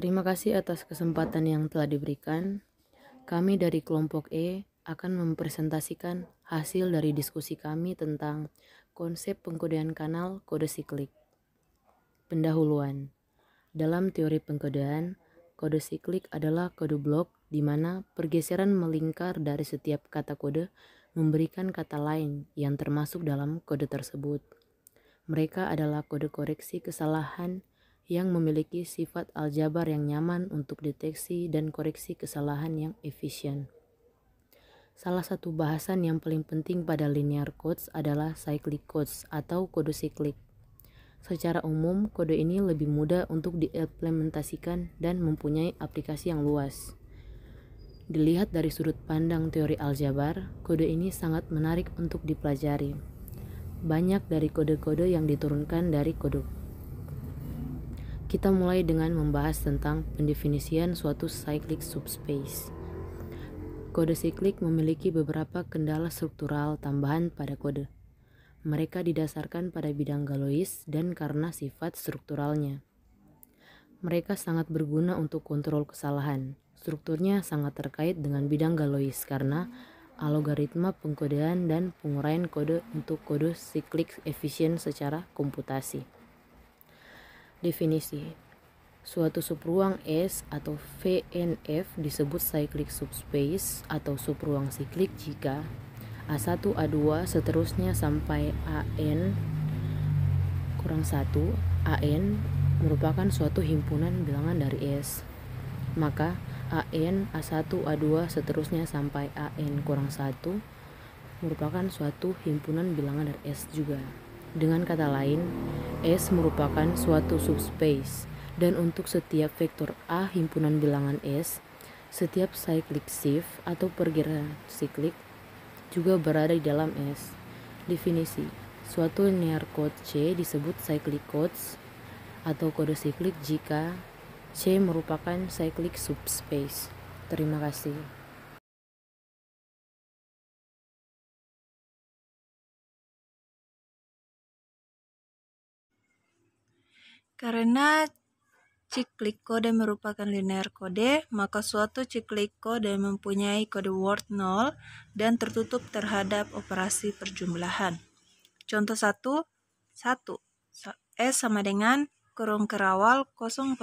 Terima kasih atas kesempatan yang telah diberikan. Kami dari kelompok E akan mempresentasikan hasil dari diskusi kami tentang konsep pengkodean kanal kode siklik. Pendahuluan. Dalam teori pengkodean, kode siklik adalah kode blok di mana pergeseran melingkar dari setiap kata kode memberikan kata lain yang termasuk dalam kode tersebut. Mereka adalah kode koreksi kesalahan yang memiliki sifat aljabar yang nyaman untuk deteksi dan koreksi kesalahan yang efisien. Salah satu bahasan yang paling penting pada linear codes adalah cyclic codes atau kode siklik. Secara umum, kode ini lebih mudah untuk diimplementasikan dan mempunyai aplikasi yang luas. Dilihat dari sudut pandang teori aljabar, kode ini sangat menarik untuk dipelajari. Banyak dari kode-kode yang diturunkan dari kode. Kita mulai dengan membahas tentang pendefinisian suatu cyclic subspace. Kode siklik memiliki beberapa kendala struktural tambahan pada kode. Mereka didasarkan pada bidang Galois dan karena sifat strukturalnya. Mereka sangat berguna untuk kontrol kesalahan. Strukturnya sangat terkait dengan bidang Galois karena algoritma pengkodean dan penguraian kode untuk kode siklik efisien secara komputasi. Definisi. Suatu subruang S atau VNF disebut cyclic subspace atau subruang siklik jika A1, A2 seterusnya sampai AN kurang 1, AN merupakan suatu himpunan bilangan dari S. Maka AN, A1, A2 seterusnya sampai AN kurang 1 merupakan suatu himpunan bilangan dari S juga. Dengan kata lain, S merupakan suatu subspace dan untuk setiap vektor A himpunan bilangan S, setiap cyclic shift atau pergerakan siklik juga berada di dalam S. Definisi. Suatu linear code C disebut cyclic codes atau kode siklik jika C merupakan cyclic subspace. Terima kasih. Karena cyclic kode merupakan linear kode, maka suatu cyclic kode mempunyai kode word 0 dan tertutup terhadap operasi perjumlahan. Contoh 1, S sama dengan kurung kerawal 0000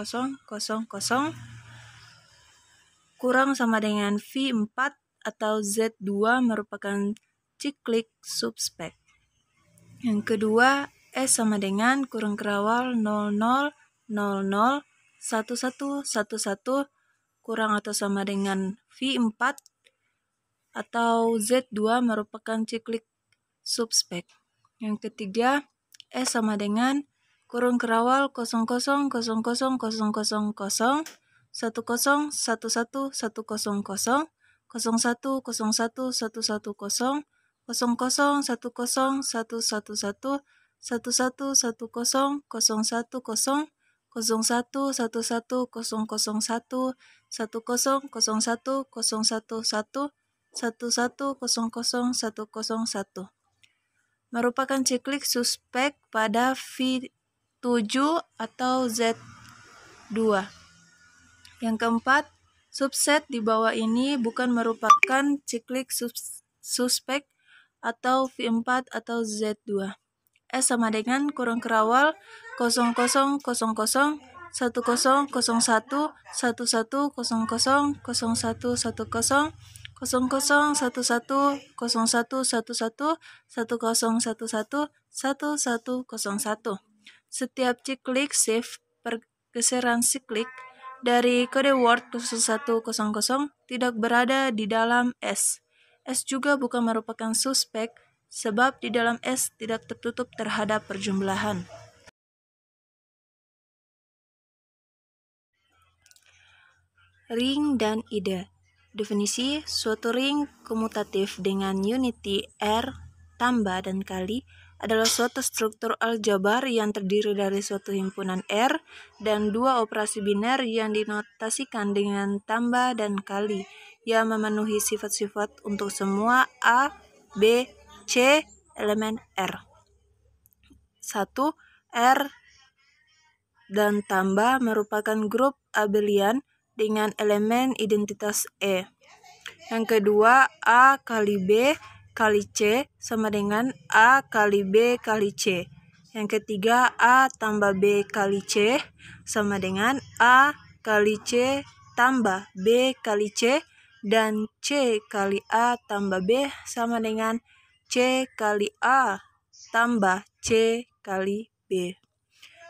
kurang sama dengan V4 atau Z2 merupakan cyclic subspace. Yang kedua, S sama dengan kurung kerawal 0000 1111 kurang atau sama dengan V4 atau Z2 merupakan cyclic subspace. Yang ketiga, S sama dengan kurung kerawal 000000 10111110 111110 1111 1110 merupakan cyclic subspace pada V7 atau Z2. Yang keempat, subset di bawah ini bukan merupakan cyclic subspace atau V4 atau Z2. S sama dengan kurung kerawal 0000 1001 1100 0110 0011 0111 1011 1111 Setiap cyclic shift pergeseran siklik dari kode word 0100 tidak berada di dalam S. S juga bukan merupakan suspek sebab di dalam S tidak tertutup terhadap perjumlahan. Ring dan ide. Definisi, suatu ring komutatif dengan unity R, tambah dan kali adalah suatu struktur aljabar yang terdiri dari suatu himpunan R dan dua operasi biner yang dinotasikan dengan tambah dan kali yang memenuhi sifat-sifat untuk semua A, B, C elemen R. 1. R dan tambah merupakan grup abelian dengan elemen identitas E. Yang kedua, A kali B kali C sama dengan A kali B kali C. Yang ketiga, A tambah B kali C sama dengan A kali C tambah B kali C, dan C kali A tambah B sama dengan C kali A tambah C kali B.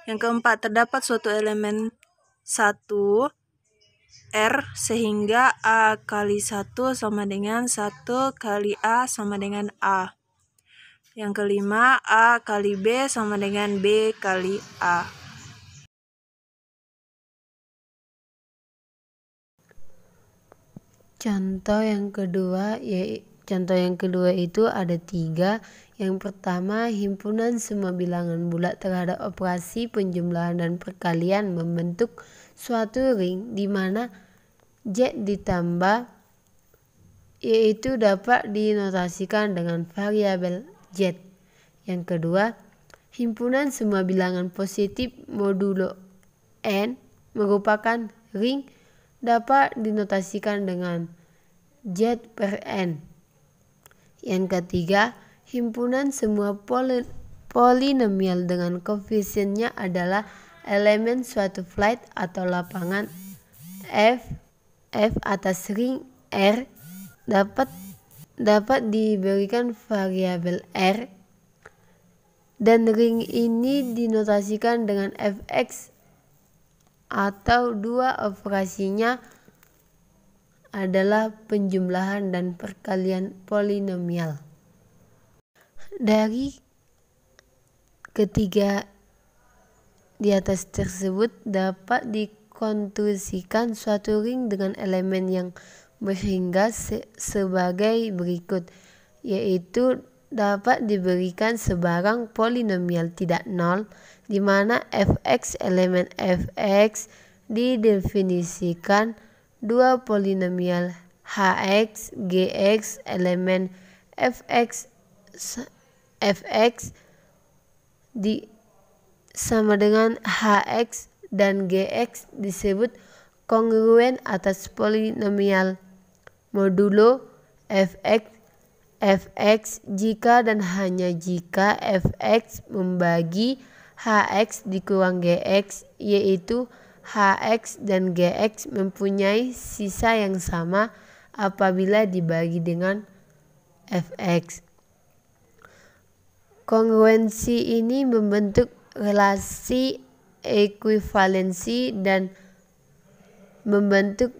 Yang keempat, terdapat suatu elemen 1 R sehingga A kali 1 sama dengan 1 kali A sama dengan A. Yang kelima, A kali B sama dengan B kali A. Contoh yang kedua itu ada 3. Yang pertama, himpunan semua bilangan bulat terhadap operasi penjumlahan dan perkalian membentuk suatu ring di mana Z ditambah yaitu dapat dinotasikan dengan variabel Z. Yang kedua, himpunan semua bilangan positif modulo N merupakan ring dapat dinotasikan dengan Z per N. Yang ketiga, himpunan semua polinomial dengan koefisiennya adalah elemen suatu flight atau lapangan F atas ring R dapat diberikan variabel R, dan ring ini dinotasikan dengan Fx atau dua operasinya adalah penjumlahan dan perkalian polinomial. Dari ketiga di atas tersebut dapat dikonstruksikan suatu ring dengan elemen yang berhingga sebagai berikut, yaitu dapat diberikan sebarang polinomial tidak nol di mana Fx elemen Fx didefinisikan dua polinomial Hx, Gx elemen Fx sama dengan Hx dan Gx disebut kongruen atas polinomial modulo Fx jika dan hanya jika Fx membagi Hx dikurang Gx, yaitu Hx dan Gx mempunyai sisa yang sama apabila dibagi dengan Fx. Kongruensi ini membentuk relasi ekuivalensi dan membentuk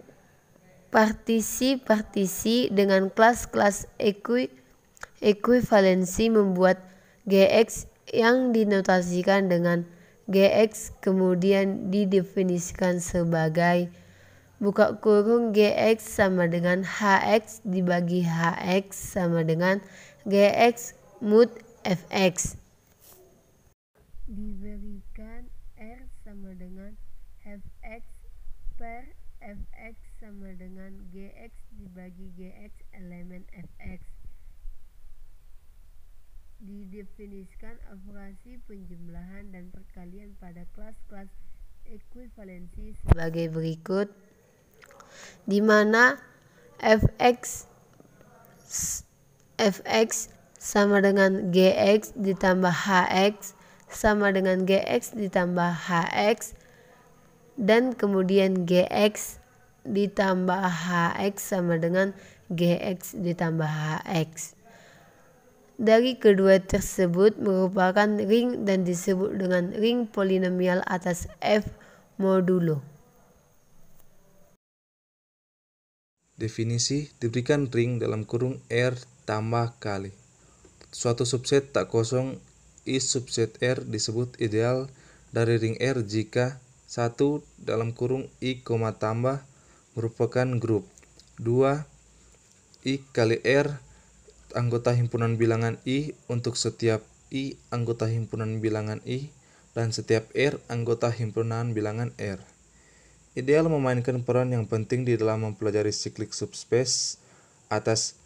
partisi-partisi dengan kelas-kelas ekuivalensi membuat Gx yang dinotasikan dengan Gx kemudian didefinisikan sebagai buka kurung Gx sama dengan Hx dibagi Hx sama dengan Gx mod Fx. Diberikan R sama dengan Fx per Fx sama dengan Gx dibagi Gx elemen Fx. Didefinisikan operasi penjumlahan dan perkalian pada kelas-kelas ekuivalensi sebagai berikut, di mana Fx sama dengan Gx ditambah Hx sama dengan Gx ditambah Hx, dan kemudian Gx ditambah Hx sama dengan Gx ditambah Hx. Dari kedua tersebut merupakan ring dan disebut dengan ring polinomial atas F modulo. Definisi diberikan ring dalam kurung R tambah kali. Suatu subset tak kosong I subset R disebut ideal dari ring R jika 1 dalam kurung I, tambah merupakan grup. 2. I kali R anggota himpunan bilangan I untuk setiap I anggota himpunan bilangan I dan setiap R anggota himpunan bilangan R. Ideal memainkan peran yang penting di dalam mempelajari siklik subspace atas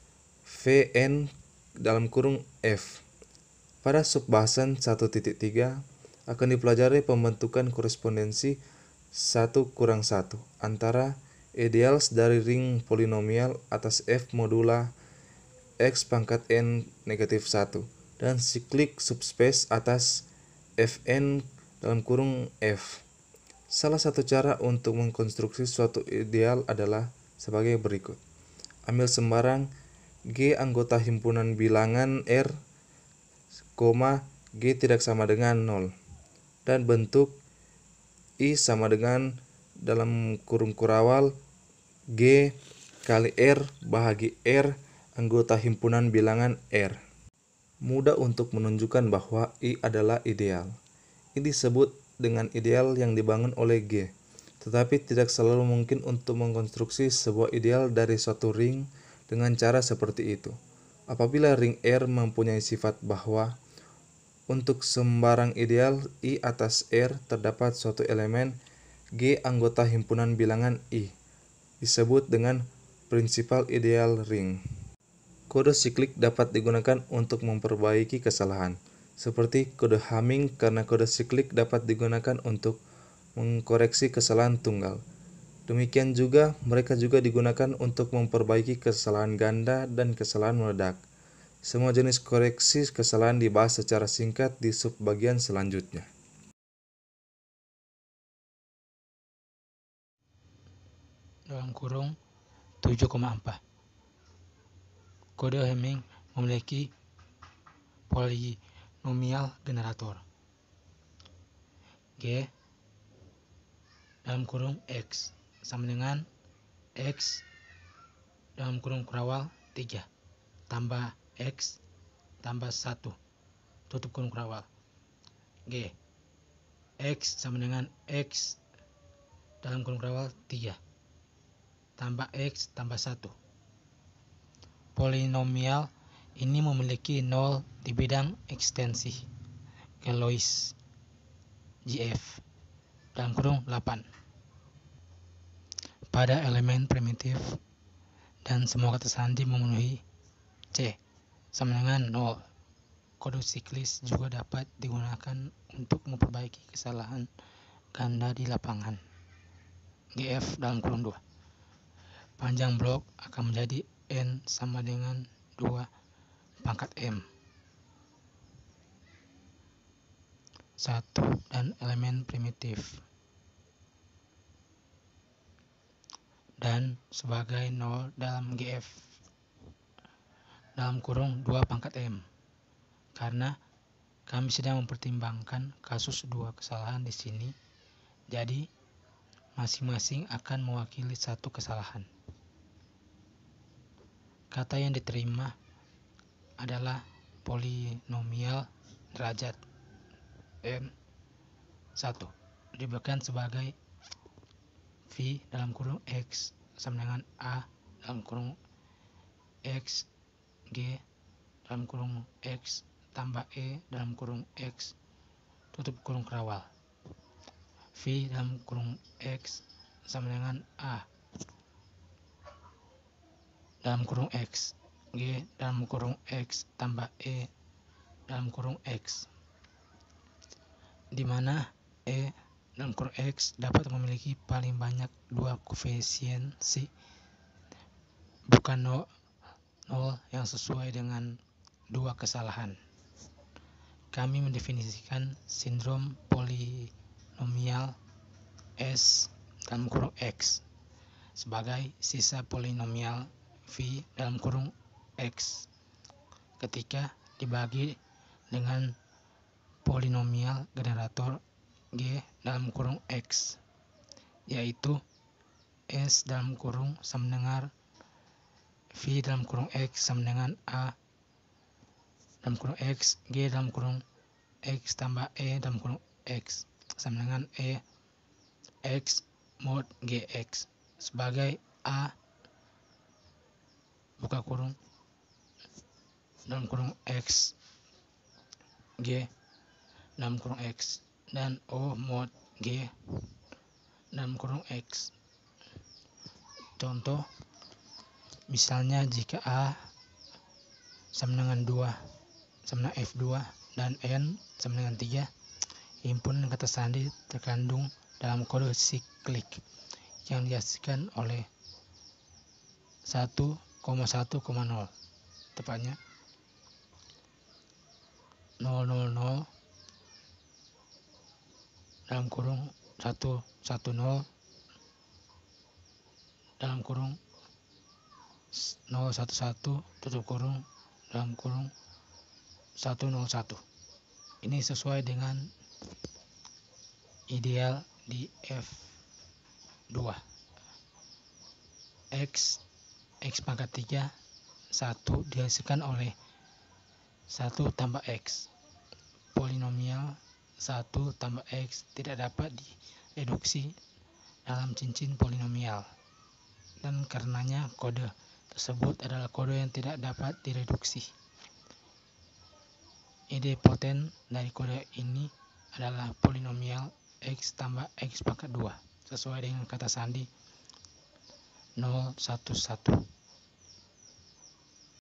Vn dalam kurung F. Pada subbahasan 1.3 akan dipelajari pembentukan korespondensi 1 kurang 1 antara ideals dari ring polinomial atas F modula X pangkat N negatif 1 dan siklik subspace atas Fn dalam kurung F. Salah satu cara untuk mengkonstruksi suatu ideal adalah sebagai berikut. Ambil sembarang G anggota himpunan bilangan R, G tidak sama dengan 0 dan bentuk I sama dengan dalam kurung kurawal G kali R bahagi R anggota himpunan bilangan R. Mudah untuk menunjukkan bahwa I adalah ideal. Ini disebut dengan ideal yang dibangun oleh G, tetapi tidak selalu mungkin untuk mengkonstruksi sebuah ideal dari suatu ring dengan cara seperti itu. Apabila ring R mempunyai sifat bahwa untuk sembarang ideal I atas R terdapat suatu elemen G anggota himpunan bilangan I, disebut dengan prinsipal ideal ring. Kode siklik dapat digunakan untuk memperbaiki kesalahan, seperti kode Hamming karena kode siklik dapat digunakan untuk mengkoreksi kesalahan tunggal. Demikian juga, mereka juga digunakan untuk memperbaiki kesalahan ganda dan kesalahan meledak. Semua jenis koreksi kesalahan dibahas secara singkat di subbagian selanjutnya. Dalam kurung 7,4. Kode Hamming memiliki polinomial generator G dalam kurung X sama dengan X dalam kurung kurawal 3 tambah X tambah 1 tutup kurung kurawal G X sama dengan X dalam kurung kurawal 3 tambah X tambah 1. Polinomial ini memiliki 0 di bidang ekstensi Galois GF dalam kurung 8 pada elemen primitif dan semua kata sandi memenuhi C sama dengan 0. Kode siklis juga dapat digunakan untuk memperbaiki kesalahan ganda di lapangan GF dalam kurung 2. Panjang blok akan menjadi N sama dengan 2 pangkat M 1 dan elemen primitif dan sebagai 0 dalam GF dalam kurung 2 pangkat M karena kami sedang mempertimbangkan kasus 2 kesalahan di sini, jadi masing-masing akan mewakili 1 kesalahan. Kata yang diterima adalah polinomial derajat M 1 diberikan sebagai V dalam kurung X sama dengan A dalam kurung X G dalam kurung X tambah E dalam kurung X tutup kurung kurawal V dalam kurung X sama dengan A dalam kurung X G dalam kurung X tambah E dalam kurung X, di mana E dalam kurung X dapat memiliki paling banyak 2 koefisiensi bukan 0 yang sesuai dengan 2 kesalahan. Kami mendefinisikan sindrom polinomial S dalam kurung X sebagai sisa polinomial V dalam kurung X ketika dibagi dengan polinomial generator G dalam kurung X, yaitu S dalam kurung sama dengan V dalam kurung X sama dengan A dalam kurung X G dalam kurung X tambah E dalam kurung X sama dengan E X mod GX sebagai A buka kurung dalam kurung X G dalam kurung X dan O mod G dalam kurung X. Contoh, misalnya jika A sama dengan 2 sama dengan F2 dan N sama dengan 3, himpunan kata sandi terkandung dalam kode siklik yang dihasilkan oleh 1,1,0, tepatnya 000 dalam kurung 110 dalam kurung 011 tutup kurung dalam kurung 101. Ini sesuai dengan ideal di F2. X pangkat 3 1 dihasilkan oleh 1 tambah X. Polinomial 1 tambah X tidak dapat direduksi dalam cincin polinomial, dan karenanya kode tersebut adalah kode yang tidak dapat direduksi. Idempoten dari kode ini adalah polinomial X tambah X pangkat 2 sesuai dengan kata sandi 011.